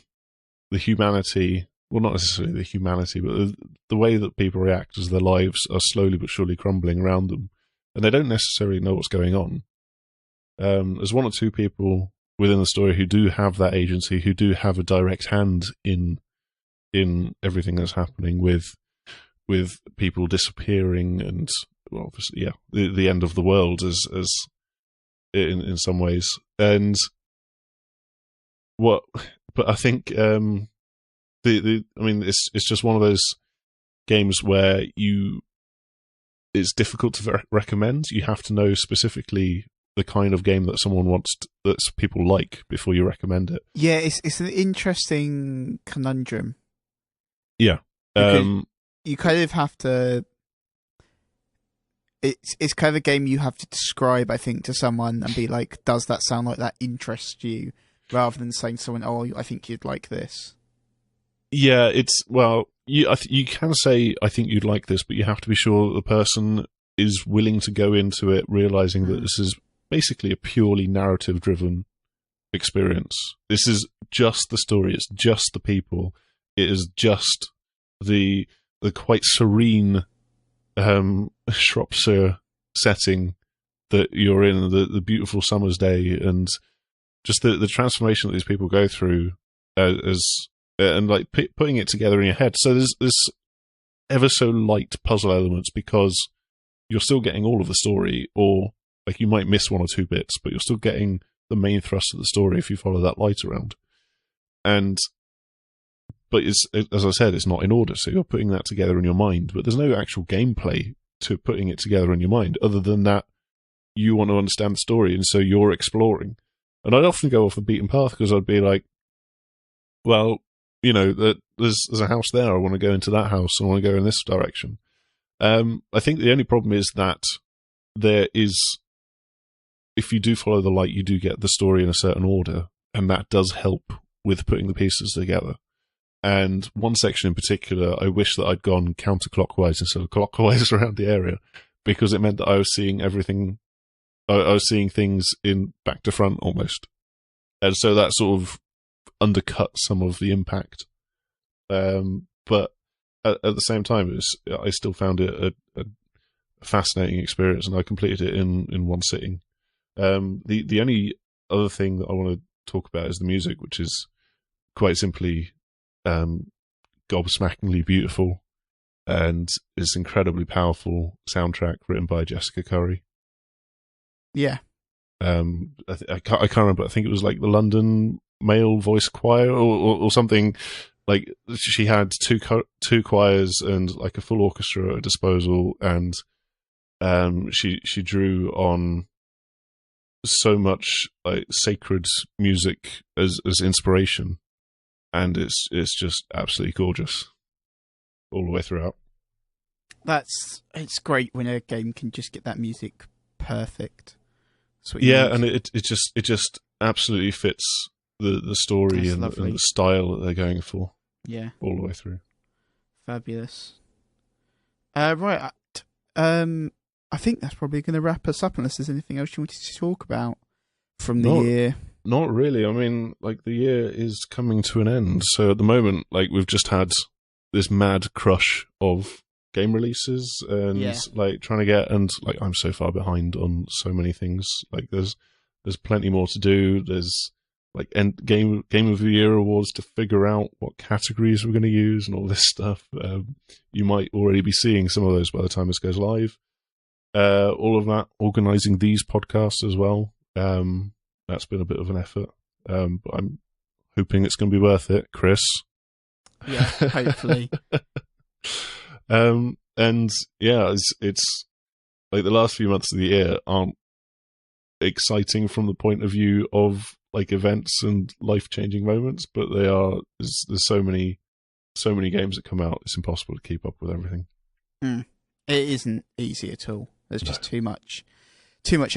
humanity. Well, not necessarily the humanity, but the way that people react as their lives are slowly but surely crumbling around them, and they don't necessarily know what's going on. There's one or two people within the story who do have that agency, who do have a direct hand in everything that's happening with people disappearing, and, well, obviously, yeah, the end of the world as in some ways. And but I think it's just one of those games where it's difficult to recommend. You have to know specifically the kind of game that someone wants that people like before you recommend it. Yeah, it's an interesting conundrum. Yeah, you kind of have to. It's kind of a game you have to describe, I think, to someone and be like, "Does that sound like that interests you?" Rather than saying to someone, "Oh, I think you'd like this." Yeah, you can say, "I think you'd like this," but you have to be sure that the person is willing to go into it realizing that this is basically a purely narrative-driven experience. This is just the story. It's just the people. It is just the quite serene Shropshire setting that you're in, the beautiful summer's day, and just the transformation that these people go through and like putting it together in your head. So there's this ever so light puzzle elements because you're still getting all of the story, or like you might miss one or two bits, but you're still getting the main thrust of the story if you follow that light around. But as I said, it's not in order, so you're putting that together in your mind, but there's no actual gameplay to putting it together in your mind, other than that you want to understand the story, and so you're exploring. And I'd often go off the beaten path because I'd be like, well, you know, there's a house there, I want to go into that house, I want to go in this direction. I think the only problem is that there is, if you do follow the light, you do get the story in a certain order, and that does help with putting the pieces together. And one section in particular, I wish that I'd gone counterclockwise instead of clockwise around the area, because it meant that I was seeing everything, I was seeing things in back to front almost. And so that sort of undercut some of the impact. But at the same time, I still found it a fascinating experience, and I completed it in one sitting. The only other thing that I want to talk about is the music, which is quite simply gobsmackingly beautiful, and is incredibly powerful soundtrack written by Jessica Curry. Yeah. I can't remember. I think it was like the London Male Voice Choir or something. Like she had two choirs and like a full orchestra at her disposal, and she drew on so much like sacred music as inspiration, and it's just absolutely gorgeous all the way throughout. It's great when a game can just get that music perfect. Yeah, and it just absolutely fits the story and the style that they're going for. Yeah, all the way through. Fabulous. Right, I think that's probably going to wrap us up, unless there's anything else you wanted to talk about from the year. Not really. I mean, like, the year is coming to an end, so at the moment, like, we've just had this mad crush of game releases and like trying to get, and like I'm so far behind on so many things. Like there's plenty more to do. There's like game of the year awards to figure out what categories we're going to use and all this stuff. You might already be seeing some of those by the time this goes live. All of that, organising these podcasts as well. That's been a bit of an effort, but I'm hoping it's going to be worth it, Kris. Yeah, hopefully. And yeah, it's like the last few months of the year aren't exciting from the point of view of like events and life-changing moments, but they are. There's so many games that come out. It's impossible to keep up with everything. It isn't easy at all. There's just too much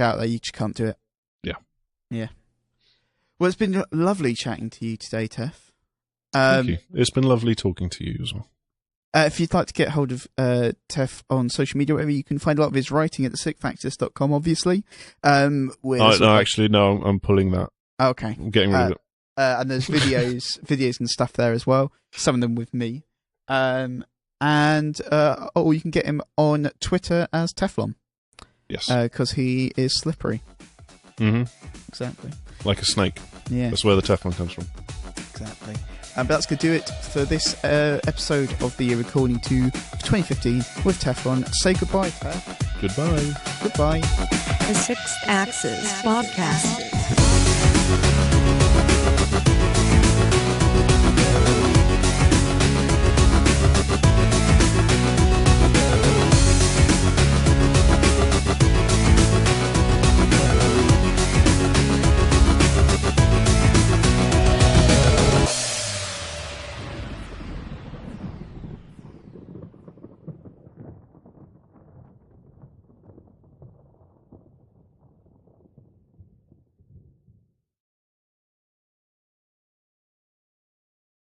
out there. You just can't do it. Yeah. Well, it's been lovely chatting to you today, Tef. Thank you. It's been lovely talking to you as well. If you'd like to get hold of Tef on social media, whatever, you can find a lot of his writing at TheSixthAxis.com, obviously. I'm pulling that. Okay. I'm getting rid of it. And there's videos and stuff there as well. Some of them with me. Or you can get him on Twitter as Teflon. Yes. Because he is slippery. Mm-hmm. Exactly. Like a snake. Yeah. That's where the Teflon comes from. Exactly. But that's going to do it for this episode of the year recording to 2015 with Teflon. Say goodbye, Tef. Goodbye. Goodbye. The Sixth Axis Podcast.